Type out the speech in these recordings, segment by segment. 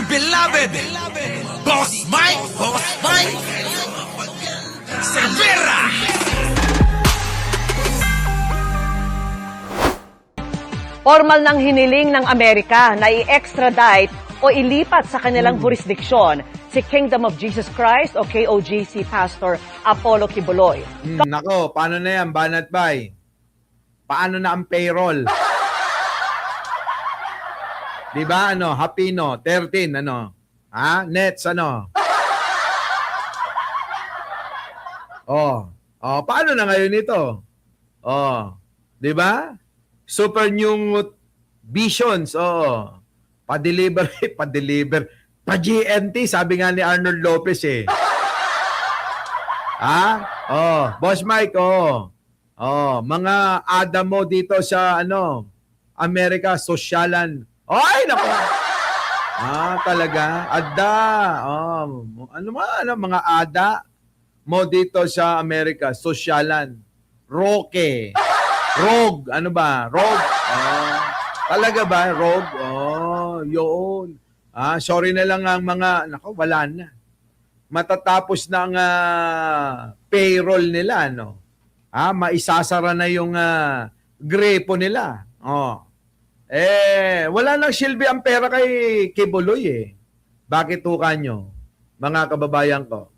beloved Boss Mike Cervera. Formal ng hiniling ng Amerika na i-extradite o ilipat sa kanilang jurisdiksyon si Kingdom of Jesus Christ o KOJC Pastor Apollo Kibuloy. Nako, paano na yan, Banat Bay? Paano na ang payroll? Di ba, Hapino, 13, Nets, paano na ngayon ito? Di ba? Super New Visions, pa-deliver, pa-GMT, sabi nga ni Arnold Lopez Boss Mike, mga ada mo dito sa, Amerika, sosyalan. Ay, naku! Talaga? Ada. Mga ada mo dito sa Amerika, sosyalan. Roque. Rogue, Rogue. Talaga ba? Rogue? Yun. Sorry na lang ang mga, wala na. Matatapos na ang payroll nila, maisasara na yung grepo nila. Wala nang silbi ang pera kay Kibuloy Bakit tukan nyo, mga kababayan ko?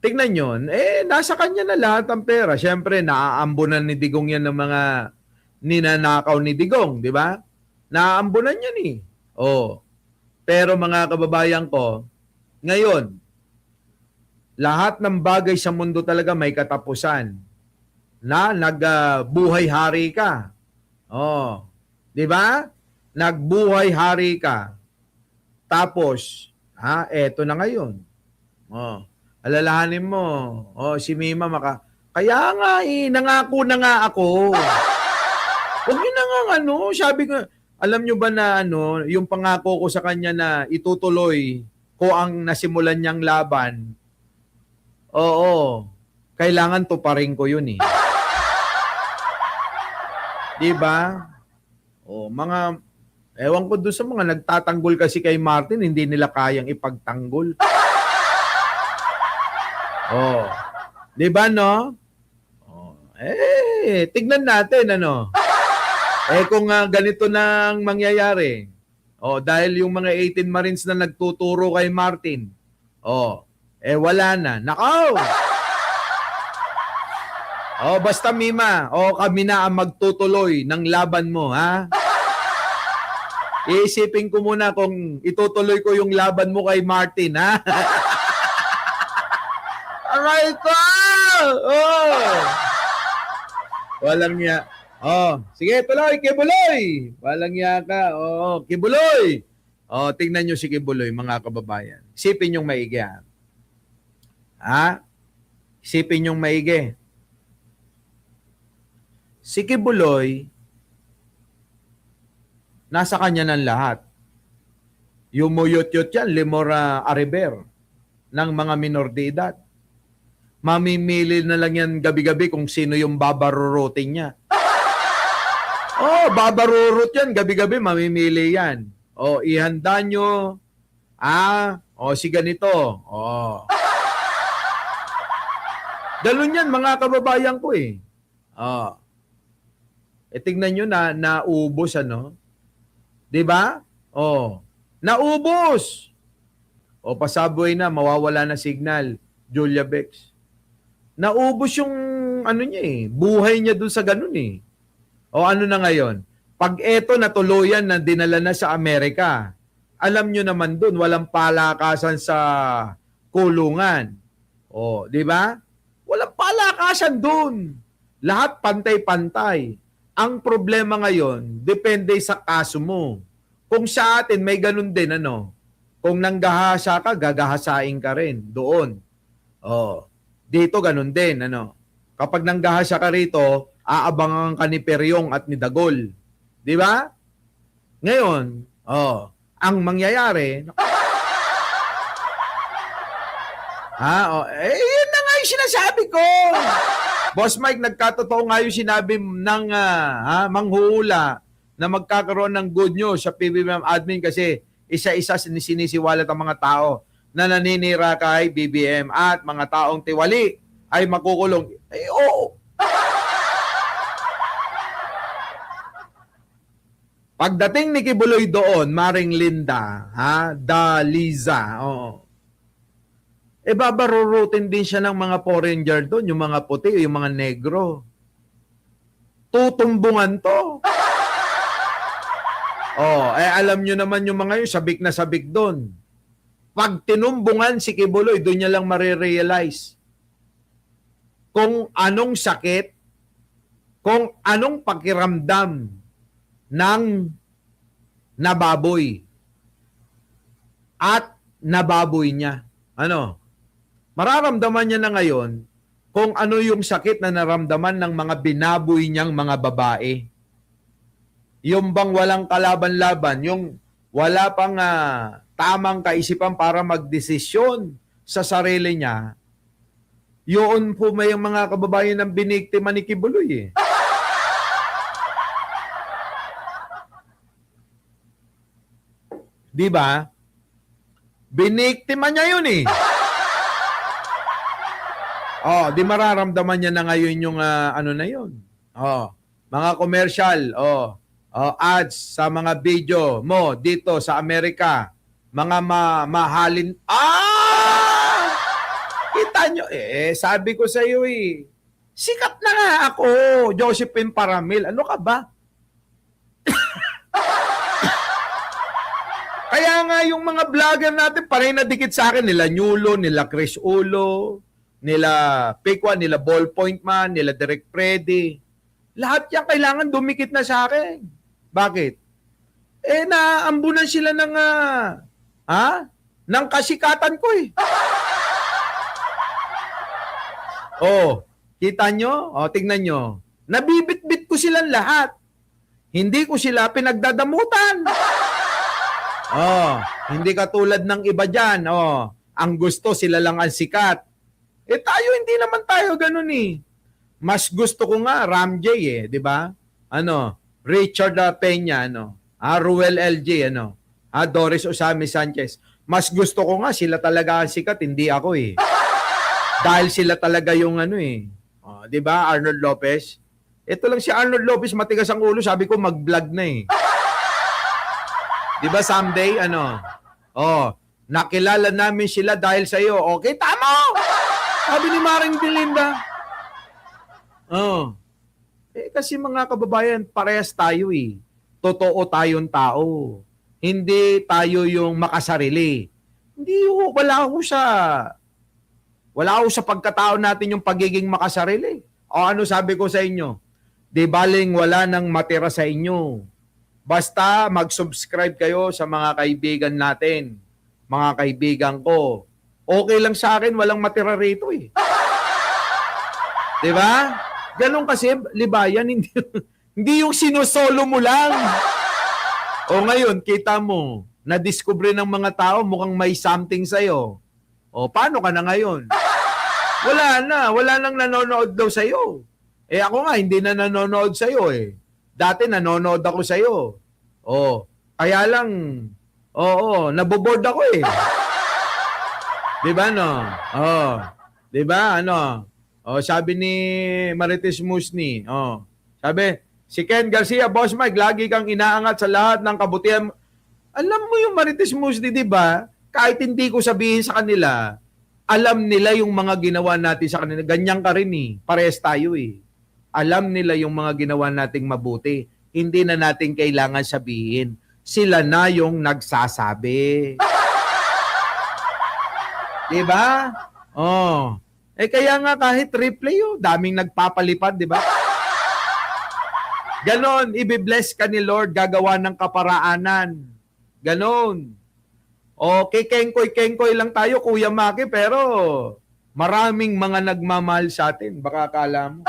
Tingnan nyo, nasa kanya na lahat ang pera. Siyempre, naaambunan ni Digong yan ng mga ninanakaw ni Digong, di ba? Naaambunan yan Pero mga kababayan ko, ngayon, lahat ng bagay sa mundo talaga may katapusan. Na nagbuhay hari ka. Di ba? Nagbuhay hari ka. Tapos, eto na ngayon. Alalahanin mo, si Mima kaya nga nangako na nga ako. Huwag yun na nga sabi ko, alam nyo ba na yung pangako ko sa kanya na itutuloy ko ang nasimulan niyang laban, kailangan tuparin ko yun Di ba? Ewan ko doon sa mga nagtatanggol kasi kay Martin, hindi nila kayang ipagtanggol. Di ba, tignan natin, kung ganito nang mangyayari, dahil yung mga 18 Marines na nagtuturo kay Martin, wala na. Nakaw! Basta Mima, kami na ang magtutuloy ng laban mo, ha? Iisipin ko muna kung itutuloy ko yung laban mo kay Martin, ha? Aray ko! Walang niya. Sige, tuloy, Kibuloy! Walang niya ka. Kibuloy! Tingnan nyo si Kibuloy, mga kababayan. Isipin yung maigi, ha? Isipin yung maigi. Si Kibuloy, nasa kanya ng lahat. Yumuyot-yot yan, Limora Arriber, ng mga minor de edad. Mamimili na lang yan gabi-gabi kung sino yung babarurutin niya. Babarurut yan, gabi-gabi mamimili yan. Ihanda nyo, si ganito. Galon yan, mga kababayan ko tignan nyo na naubos, Di ba? Naubos! Pasabway na, mawawala na signal. Julia Bex. Naubos yung, niya buhay niya dun sa ganun ano na ngayon? Pag eto natuluyan na dinala na sa Amerika, alam nyo naman dun, walang palakasan sa kulungan. Di ba? Walang palakasan dun. Lahat pantay-pantay. Ang problema ngayon, depende sa kaso mo. Kung sa atin, may ganun din, Kung nanggahasa ka, gagahasain ka rin doon. Dito ganun din, Kapag nanggahasa ka rito, aabangan ka ni Peryong at ni Dagol. Di ba? Ngayon, ang mangyayari, yun na nga yung sinasabi ko. Boss Mike, nagkatotoo nga yung sinabi ng manghuhula na magkakaroon ng good news sa PBBM admin kasi isa-isa sinisiwalat ang mga tao na naninira kay BBM at mga taong tiwali ay makukulong. Eh, oo. Pagdating ni Kibuloy doon, Maring Linda, Liza, oo. Eh, babarurutin din siya ng mga foreigner doon, yung mga puti, yung mga negro. Tutumbungan to. Alam nyo naman yung mga yun, sabik na sabik doon. Pag tinumbungan si Kibuloy, doon niya lang marirealize kung anong sakit, kung anong pakiramdam ng nababoy at nababoy niya. Mararamdaman niya na ngayon kung ano yung sakit na naramdaman ng mga binaboy niyang mga babae. Yung bang walang kalaban-laban, yung wala pang tamang kaisipan para magdesisyon sa sarili niya, yun po may mga kababayan ng biniktima ni Kibuloy eh. Di ba? Biniktima niya yun eh. Di mararamdaman niya na ngayon yung ano na yun. Mga commercial, ads sa mga video mo dito sa Amerika. Mga mahalin. Kita nyo, sabi ko sa iyo eh. Sikat na nga ako, Josephine Paramil. Ano ka ba? Kaya nga yung mga vlogger natin, parang nadikit sa akin, nila Nyulo, nila Chris Ulo, nila Pikwa, nila Ballpoint Man, nila Derek Freddy. Lahat yan kailangan dumikit na sa akin. Bakit? Naambunan sila ng, ng kasikatan ko eh. Kita nyo? Tingnan nyo. Nabibit-bit ko silang lahat. Hindi ko sila pinagdadamutan. Hindi katulad ng iba dyan. Ang gusto sila lang ang sikat. Tayo, hindi naman tayo ganun eh. Mas gusto ko nga, Ram J eh, di ba? Richard Peña, Ruel LG, Doris Osami Sanchez. Mas gusto ko nga, sila talaga ang sikat, hindi ako eh. Dahil sila talaga yung di ba, Arnold Lopez? Ito lang si Arnold Lopez, matigas ang ulo, sabi ko mag-vlog na eh. Di ba someday, nakilala namin sila dahil sa iyo. Okay, tama! Sabi ni Maring Belinda. Kasi mga kababayan, parehas tayo eh. Totoo tayong tao. Hindi tayo yung makasarili. Wala ako sa pagkatao natin yung pagiging makasarili. Ano sabi ko sa inyo? Di baling wala nang matira sa inyo. Basta mag-subscribe kayo sa mga kaibigan natin. Mga kaibigan ko. Okay lang sa akin, walang matira rito eh. Di ba? Ganon kasi, libayan, hindi yung sinusolo mo lang. Ngayon, kita mo, na-discover ng mga tao, mukhang may something sa'yo. Paano ka na ngayon? Wala nang nanonood daw sa'yo. Ako nga, hindi na nanonood sa'yo eh. Dati nanonood ako sa'yo. Kaya lang, naboboard ako eh. Di ba, no? Di ba, sabi ni Marites Musni, sabi, si Ken Garcia, Boss Mike, lagi kang inaangat sa lahat ng kabutihan. Alam mo yung Marites Musni, di ba? Kahit hindi ko sabihin sa kanila, alam nila yung mga ginawa natin sa kanila. Ganyan ka rin eh. Parehas tayo eh. Alam nila yung mga ginawa nating mabuti. Hindi na natin kailangan sabihin. Sila na yung nagsasabi. Diba? Kaya nga kahit replay daming nagpapalipad, diba? Ganon, ibibless ka ni Lord, gagawa ng kaparaanan. Ganon. Kengkoy lang tayo, Kuya Maki, pero maraming mga nagmamahal sa atin. Baka akala mo.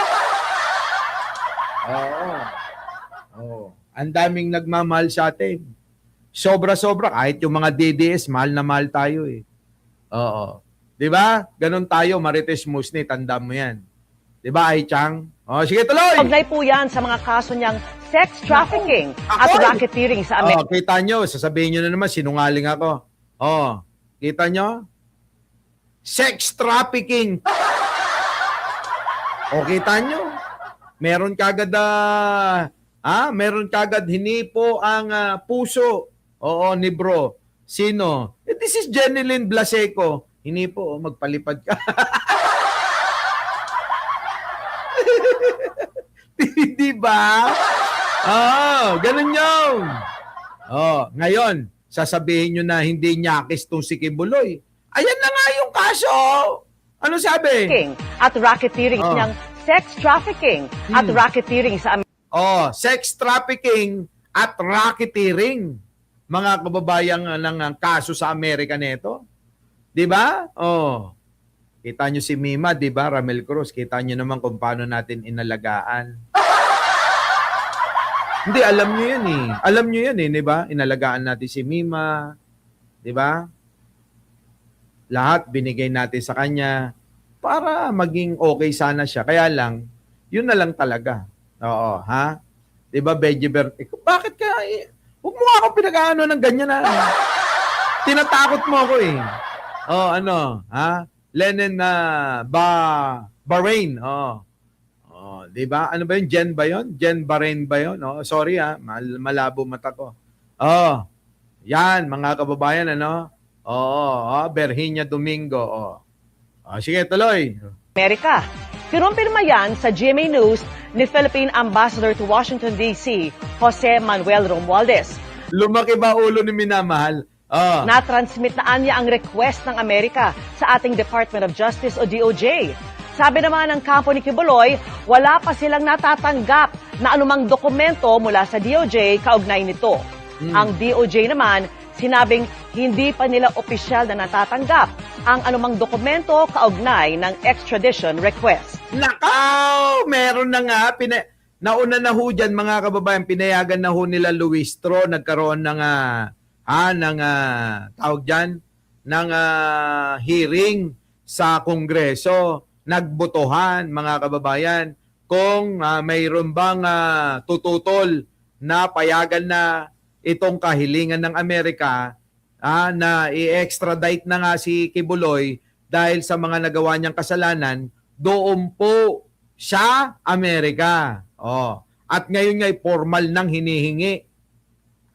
Ang daming nagmamahal sa atin. Sobra-sobra. Kahit yung mga DDS, mahal na mahal tayo eh. Di ba? Ganon tayo, Marites Musni, tanda mo yan. Di ba, Ai Chang? Sige, tuloy! Paglay po yan sa mga kaso niyang sex trafficking at Ako! racketeering sa Amerika. Kita nyo, sasabihin nyo na naman, sinungaling ako. Kita nyo? Sex trafficking. Kita nyo? Meron kagad, meron kagad hinipo ang puso. Ni bro. Sino? This is Jeneline Blaseco. Hinipo, magpalipad ka. Di ba? Ganun yun. Ngayon, sasabihin nyo na hindi nyakis tong si Kibuloy. Ayan na nga yung kaso. Ano sabi? At racketeering niyang sex trafficking at racketeering sa Amerika. Sex trafficking at racketeering. Mga kababayang ng kaso sa Amerika nito. 'Di ba? Kita nyo si Mima, 'di ba? Ramel Cruz, kita nyo naman kung paano natin inalagaan. Hindi, alam nyo yan eh. Alam nyo yan eh, 'di ba? Inalagaan natin si Mima, 'di ba? Lahat binigay natin sa kanya para maging okay sana siya. Kaya lang, yun na lang talaga. Ha? 'Di ba, Benjiber? Bakit ka huwag mo ako pinag-aano ng ganyan na. Tinatakot mo ako eh. Lenin na Bahrain. 'Di ba? Ano ba 'yun? Jen ba 'yun? Jen Bahrain ba 'yun? Sorry malabo mata ko. Yan mga kababayan Virginia Domingo. Sige, tuloy. Amerika. Pinumpirma yan sa GMA News ni Philippine Ambassador to Washington, D.C., Jose Manuel Romualdez. Lumaki ba ulo ni minamahal? Na-transmit na anya ang request ng Amerika sa ating Department of Justice o DOJ. Sabi naman ng kampo ni Kibuloy, wala pa silang natatanggap na anumang dokumento mula sa DOJ kaugnay nito. Ang DOJ naman, sinabing hindi pa nila opisyal na natatanggap ang anumang dokumento kaugnay ng extradition request. Nakaw! Meron na nga. Nauna na ho dyan, mga kababayan, pinayagan na ho nila Luistro, nagkaroon ng tawag dyan, ng hearing sa Kongreso. Nagbotohan, mga kababayan, kung mayroon bang tututol na payagan na itong kahilingan ng Amerika na i-extradite na nga si Kibuloy dahil sa mga nagawa niyang kasalanan doon po sa Amerika. At ngayon nga'y formal nang hinihingi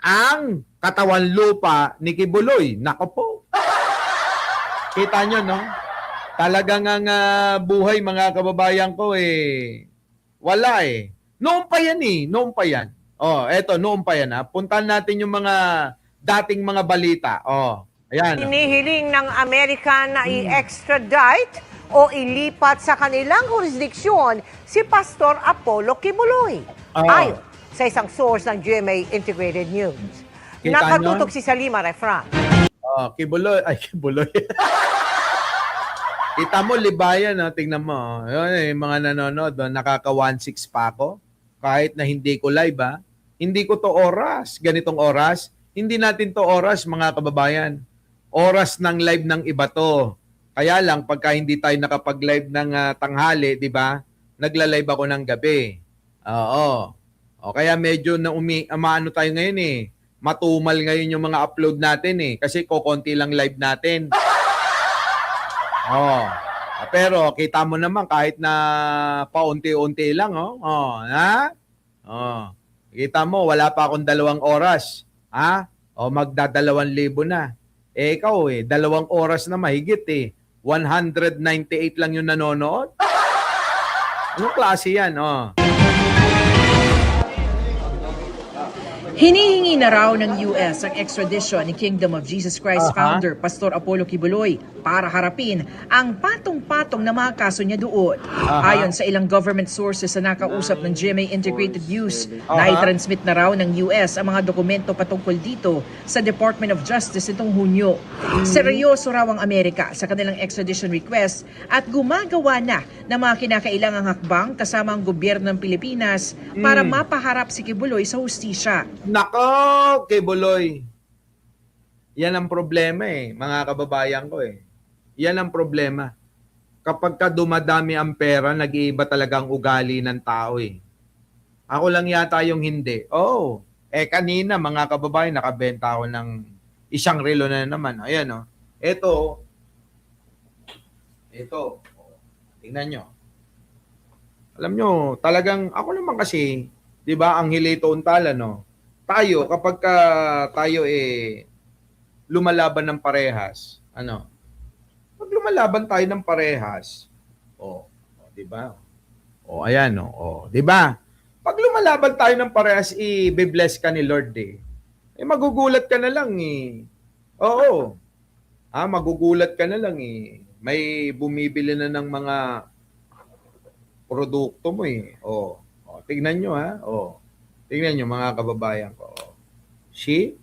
ang katawan lupa ni Kibuloy. Nako po. Kita nyo, no? Talagang ang buhay, mga kababayan ko, wala eh. Noon pa yan eh. Noon pa yan. Eto, noon pa yan. Puntahan natin yung mga dating mga balita. Ayan. Hinihiling ng Amerika na i-extradite o ilipat sa kanilang jurisdiksyon si Pastor Apollo Kibuloy. Ayon sa isang source ng GMA Integrated News. Kita Nakatutok nyo? si Salima Refran. Kibuloy. Kita mo, libayan. Tingnan mo. Yun, mga nanonood. Nakaka 1.6 pa ako. Kahit na hindi ko live. Hindi ko to oras. Ganitong oras. Hindi natin to oras, mga kababayan. Oras ng live ng iba to. Kaya lang, pagka hindi tayo nakapag-live ng tanghali, di ba? Nagla-live ako ng gabi. Kaya medyo maano tayo ngayon eh. Matumal ngayon yung mga upload natin eh. Kasi kokonti lang live natin. Pero kita mo naman kahit na paunti-unti lang. Kita mo, wala pa akong 2 oras. Magda2,000 na. Ikaw 2 oras na mahigit 198 lang yung nanonood. Anong klase yan? Hinihingi na raw ng US ang extradition ni Kingdom of Jesus Christ founder Pastor Apollo Kibuloy para harapin ang patong-patong na mga kaso niya doon. Ayon sa ilang government sources na nakausap ng GMA Integrated News, nai-transmit na raw ng US ang mga dokumento patungkol dito sa Department of Justice itong Hunyo. Seryoso raw ang Amerika sa kanilang extradition request at gumagawa na ng mga kinakailangang hakbang kasama ang gobyerno ng Pilipinas para mapaharap si Kibuloy sa hustisya. Nako, Kibuloy. Yan ang problema mga kababayan ko Yan ang problema. Kapag ka dumadami ang pera, nag-iiba talaga ang ugali ng tao Ako lang yata yung hindi. Oh, kanina mga kababayan, nakabenta ako ng isang relo na naman. Ayan, oh. Ito. Oh, tingnan nyo. Alam nyo, talagang, ako naman kasi, di ba, ang hilito untala, no? Tayo, kapag tayo lumalaban ng parehas, pag lumalaban tayo ng parehas, di ba? Ayan, di ba? Pag lumalaban tayo ng parehas, i-bless ka ni Lord magugulat ka na lang Oo. Magugulat ka na lang May bumibili na ng mga produkto mo tignan nyo Tignan nyo mga kababayan ko. See?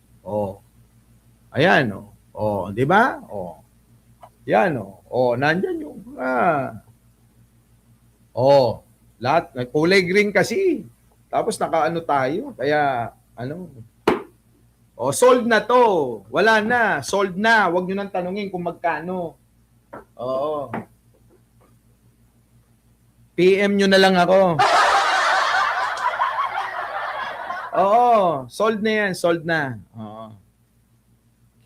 Ayan di ba? Yan nandyan yung lahat kulay green kasi. Tapos nakaano tayo. Kaya sold na to. Wala na. Sold na. Huwag nyo nang tanungin kung magkano. PM nyo na lang ako. Sold na yan. Sold na.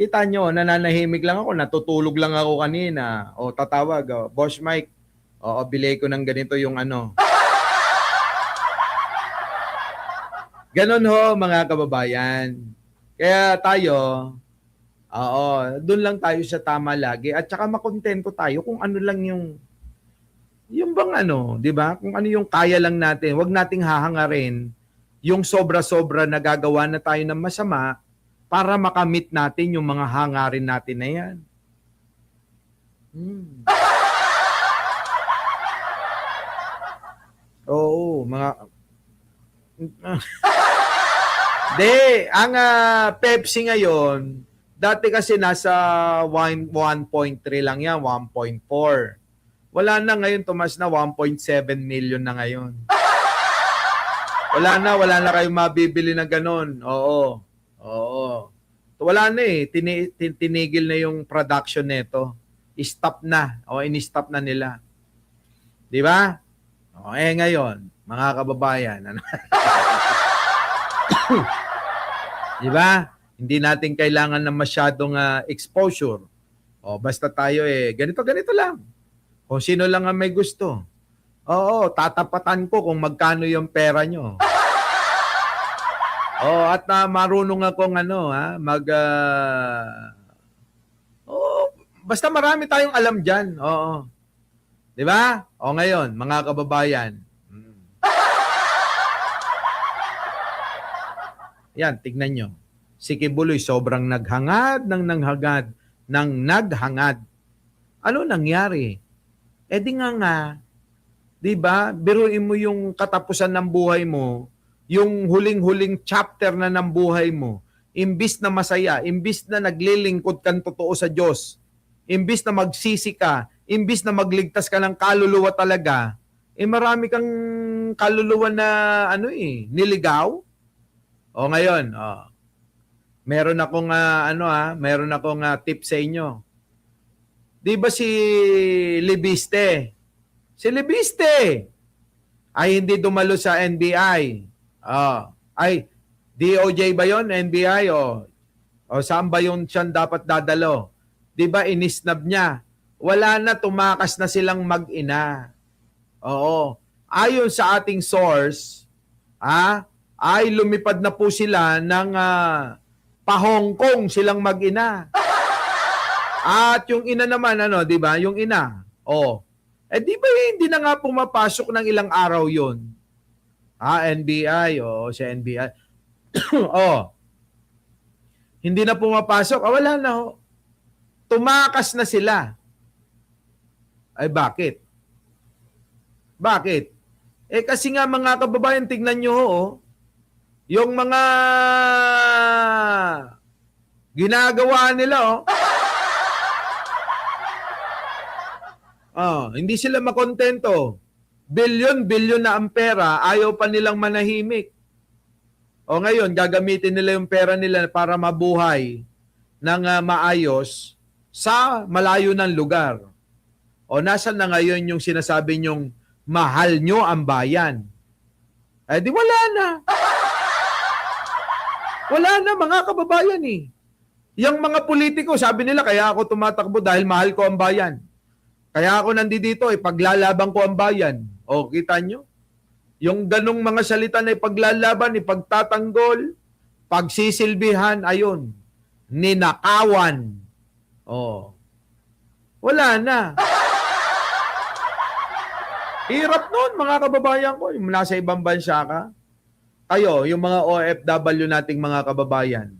Kita nyo, nananahimik lang ako. Natutulog lang ako kanina. Tatawag. Boss Mike. Bilay ko ng ganito yung Ganon ho, mga kababayan. Kaya tayo, doon lang tayo sa tama lagi. At saka makontento tayo kung ano lang yung bang di ba? Kung ano yung kaya lang natin. Huwag nating hahangarin yung sobra-sobra na gagawa na tayo ng masama para makamit natin yung mga hangarin natin na yan. Oo, mga... ang Pepsi ngayon, dati kasi nasa 1.3 lang yan, 1.4. Wala na ngayon, tumas na 1.7 million na ngayon. Wala na kayong mabibili na ganun. Oo. Wala na tinigil na yung production nito. Stop na. In-stop na nila. Di ba? Ngayon, mga kababayan, di ba? Hindi natin kailangan ng masyadong exposure. Basta tayo ganito lang. Kung sino lang ang may gusto. Tatapatan ko kung magkano yung pera nyo. At marunong akong basta marami tayong alam dyan. Di ba? Ngayon, mga kababayan. Yan, tignan nyo. Si Kibuloy sobrang naghangad. Ano nangyari? Di nga, di ba? Biruin mo yung katapusan ng buhay mo, yung huling-huling chapter na ng buhay mo, imbis na masaya, imbis na naglilingkod kang totoo sa Diyos, imbis na magsisi ka, imbis na magligtas ka ng kaluluwa talaga, marami kang kaluluwa na niligaw. Ngayon, meron akong tip sa inyo. Di ba si Libiste? Si Libiste ay hindi dumalo sa NBI. Ay, DOJ ba yon? NBI? Saan ba yun siya dapat dadalo? Di ba inisnab niya? Wala na, tumakas na silang mag-ina. Ayon sa ating source, ay lumipad na po sila ng pa-Hong Kong silang mag-ina. At yung ina naman, di ba? Yung ina. Di ba hindi na nga pumapasok ng ilang araw yon? NBI, sa NBI. Hindi na pumapasok. Wala na. Tumakas na sila. Ay, bakit? Bakit? Kasi nga mga kababayan, tignan nyo yung mga ginagawa nila, hindi sila makontento. Bilyon na ang pera, ayaw pa nilang manahimik. Ngayon, gagamitin nila yung pera nila para mabuhay ng maayos sa malayo ng lugar. Nasaan na ngayon yung sinasabi nyong mahal nyo ang bayan? Eh di wala na. Wala na mga kababayan eh. Yung mga politiko, sabi nila, kaya ako tumatakbo dahil mahal ko ang bayan. Kaya ako nandito, ipaglalaban ko ang bayan. O, kita nyo? Yung ganong mga salita na ipaglalaban, ipagtatanggol, pagsisilbihan, ayun, ninakawan. O, wala na. Hirap nun, mga kababayan ko. Yung nasa ibang bansa ka. Kayo, yung mga OFW nating mga kababayan.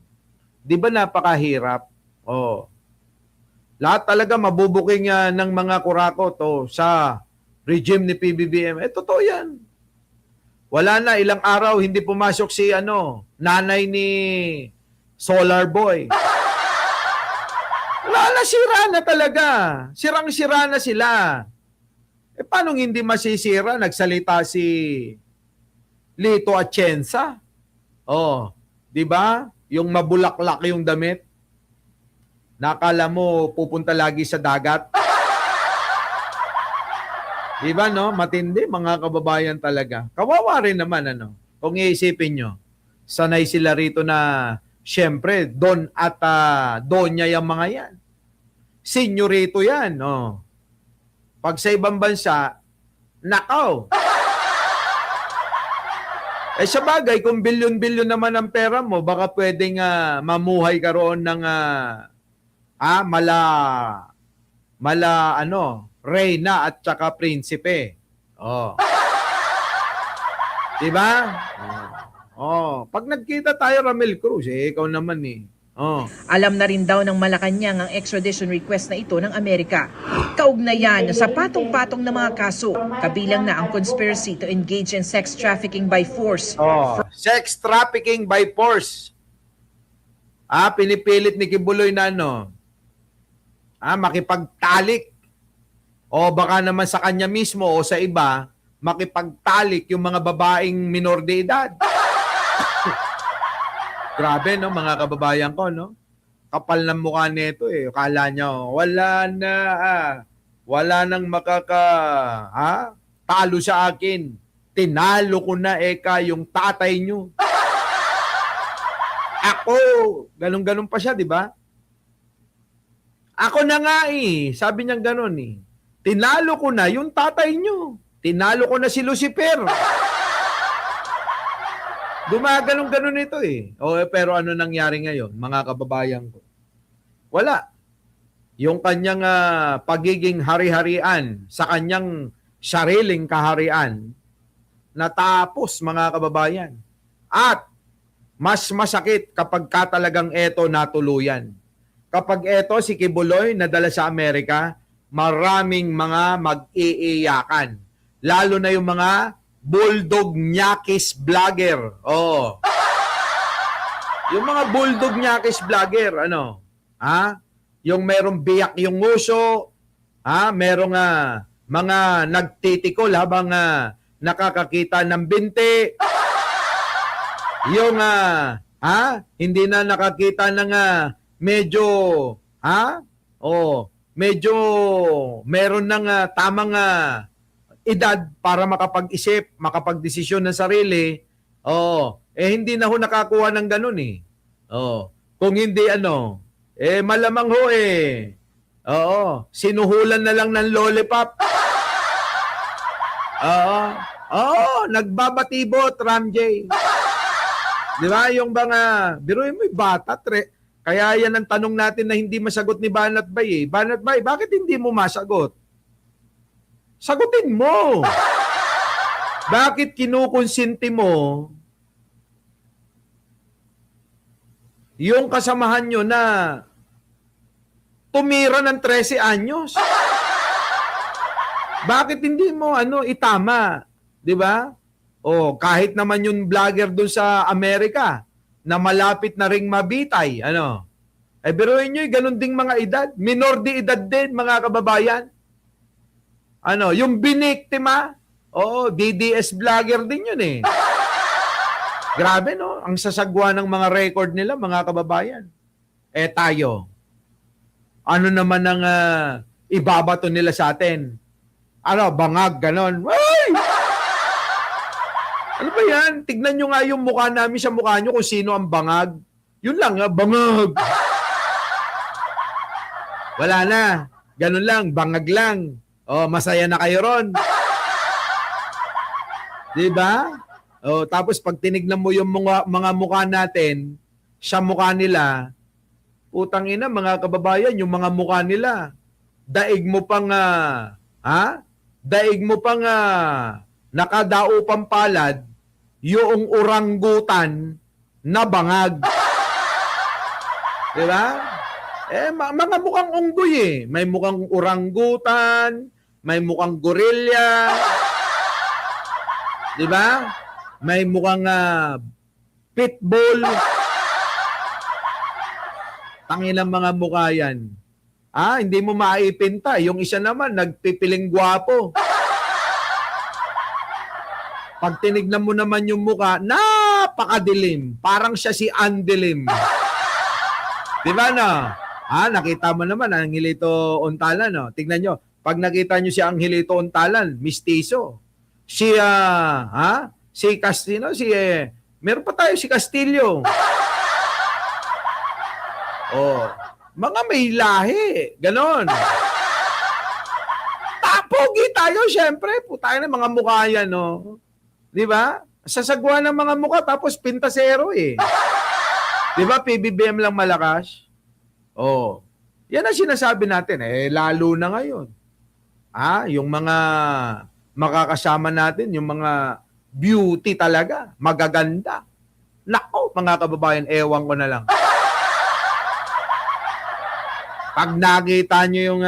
Di ba napakahirap? Oh. Lahat talaga mabubuking ng mga kurako to sa regime ni PBBM. Totoo yan. Wala na, ilang araw hindi pumasok si nanay ni Solar Boy. Wala na, sira na talaga. Sirang-sira na sila. Paano hindi masisira? Nagsalita si Lito Atienza. Oh, di ba? Yung mabulaklak yung damit. Nakala mo pupunta lagi sa dagat. Di ba, no? Matindi, mga kababayan talaga. Kawawa rin naman, kung iisipin nyo. Sanay sila rito na, syempre, don at donya yung mga yan. Senyorito yan, Pag sa ibang bansa, nakaw. Sa bagay, kung bilyon-bilyon naman ang pera mo, baka pwedeng mamuhay ka roon ng reyna at saka prinsipe. Oh. Diba? Oh. Pag nagkita tayo, Ramil Cruz, ikaw naman eh. Oh. Alam na rin daw ng Malacanang ang extradition request na ito ng Amerika. Kaugnayan sa patong-patong na mga kaso, kabilang na ang conspiracy to engage in sex trafficking by force. Oh, sex trafficking by force. Pinipilit ni Kibuloy na makipagtalik. O baka naman sa kanya mismo o sa iba, makipagtalik yung mga babaeng minor de edad. Grabe, mga kababayan ko, Kapal ng mukha nito eh. Kala niya, wala na, wala nang talo sa akin. Tinalo ko na, yung tatay nyo. Ako, ganun-ganun pa siya, di ba? Ako na nga eh. Sabi niya ganun eh. Tinalo ko na yung tatay nyo. Tinalo ko na si Lucifer. Gumaganon-ganon ito eh. Pero ano nangyari ngayon, mga kababayan ko? Wala. Yung kanyang pagiging hari-harian sa kanyang sariling kaharian natapos, mga kababayan. At mas masakit kapag talagang eto natuluyan. Kapag eto si Kibuloy nadala sa Amerika, maraming mga mag-iiyakan. Lalo na yung mga bulldog nyakis vlogger. Oh. Yung mga bulldog nyakis vlogger, yung merong biyak yung uso, merong mga nagtitikol habang nakakakita ng binti. Yung hindi na nakakita ng medyo medyo meron ng tamang edad para makapag-isip, makapag-desisyon ng sarili, hindi na ho nakakuha ng ganun eh. Kung hindi malamang ho sinuhulan na lang ng lollipop. Nagbabatibot, Ramjay. Di ba? Yung biruin mo, bata, kaya yan ang tanong natin na hindi masagot ni Banat Bay eh. Banat Bay, bakit hindi mo masagot? Sagutin mo. Bakit kinukonsinti mo yung kasamahan nyo na tumira ng 13 anyos? Bakit hindi mo itama? Di ba? Kahit naman yung vlogger doon sa Amerika na malapit na ring mabitay, biruin nyo, ganun ding mga edad. Minor de edad din, mga kababayan. Yung biniktima, DDS vlogger din yun eh. Grabe, no? Ang sasagwa ng mga record nila, mga kababayan. Tayo, ano naman ang ibabato nila sa atin? Bangag, ganon. Ay! Ano ba ba yan? Tignan nyo nga yung mukha namin sa mukha nyo kung sino ang bangag. Yun lang, bangag. Wala na. Ganun lang, bangag lang. Oh, masaya na kayo ron. Diba? Oh, tapos pag tinignan mo yung mga mukha natin, sa mukha nila, putang ina, mga kababayan, yung mga mukha nila, daig mo pang, daig mo pang nakadao pang palad, yung oranggutan na bangag. Diba? Mga mukhang unggoy eh. May mukhang oranggutan, may mukhang gorilla, diba? May mukhang pitbull. Tangilang mga mukha yan. Hindi mo maipinta. Yung isa naman, nagpipiling gwapo. Pag tinignan mo naman yung mukha, napakadilim. Parang siya si Andilim. Diba na? Nakita mo naman ang Angelito Ontalan. No? Tignan nyo. Pag nakita nyo si Angelito Ontalan, mistiso. Si, si Castillo, meron pa tayo si Castillo. Mga may lahi. Ganon. Pogi tayo, syempre. Tayo na mga mukha yan, no? Di ba? Sasagwa ng mga mukha, tapos pintasero eh. Di ba? PBBM lang malakas. Yan ang sinasabi natin. Lalo na ngayon. Yung mga makakasama natin, yung mga beauty talaga, magaganda. Nako, mga kababayan, ewan ko na lang. Pag nakita nyo yung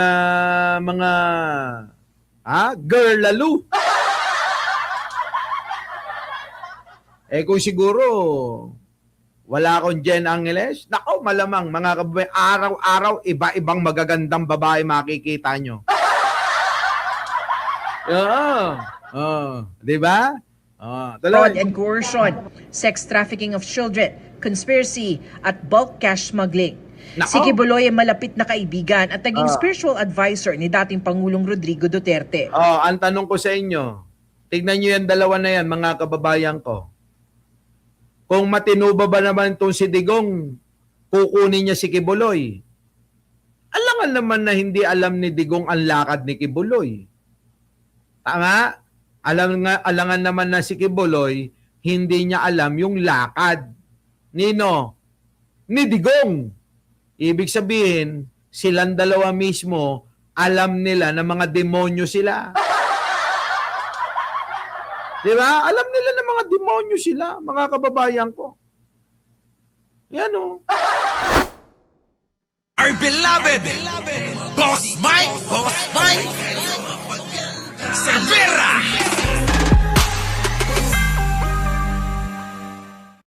mga girl lalo. Kung siguro wala akong Jen Angeles, nako, malamang mga kababayan, araw-araw iba-ibang magagandang babae makikita nyo. Di ba? Fraud and coercion, sex trafficking of children, conspiracy, at bulk cash smuggling. Si Kibuloy ay malapit na kaibigan at naging spiritual advisor ni dating Pangulong Rodrigo Duterte. Ang tanong ko sa inyo, tignan nyo yan dalawa na yan, mga kababayan ko. Kung matinuba ba naman itong si Digong, kukunin niya si Kibuloy. Alangan naman na hindi alam ni Digong ang lakad ni Kibuloy. Tama? Alangan naman na si Kibuloy, hindi niya alam yung lakad. Nino? Ni Digong. Ibig sabihin, silang dalawa mismo, alam nila na mga demonyo sila. Di ba? Alam nila na mga demonyo sila, mga kababayan ko. Yan o. Our beloved Boss Mike, Boss Mike.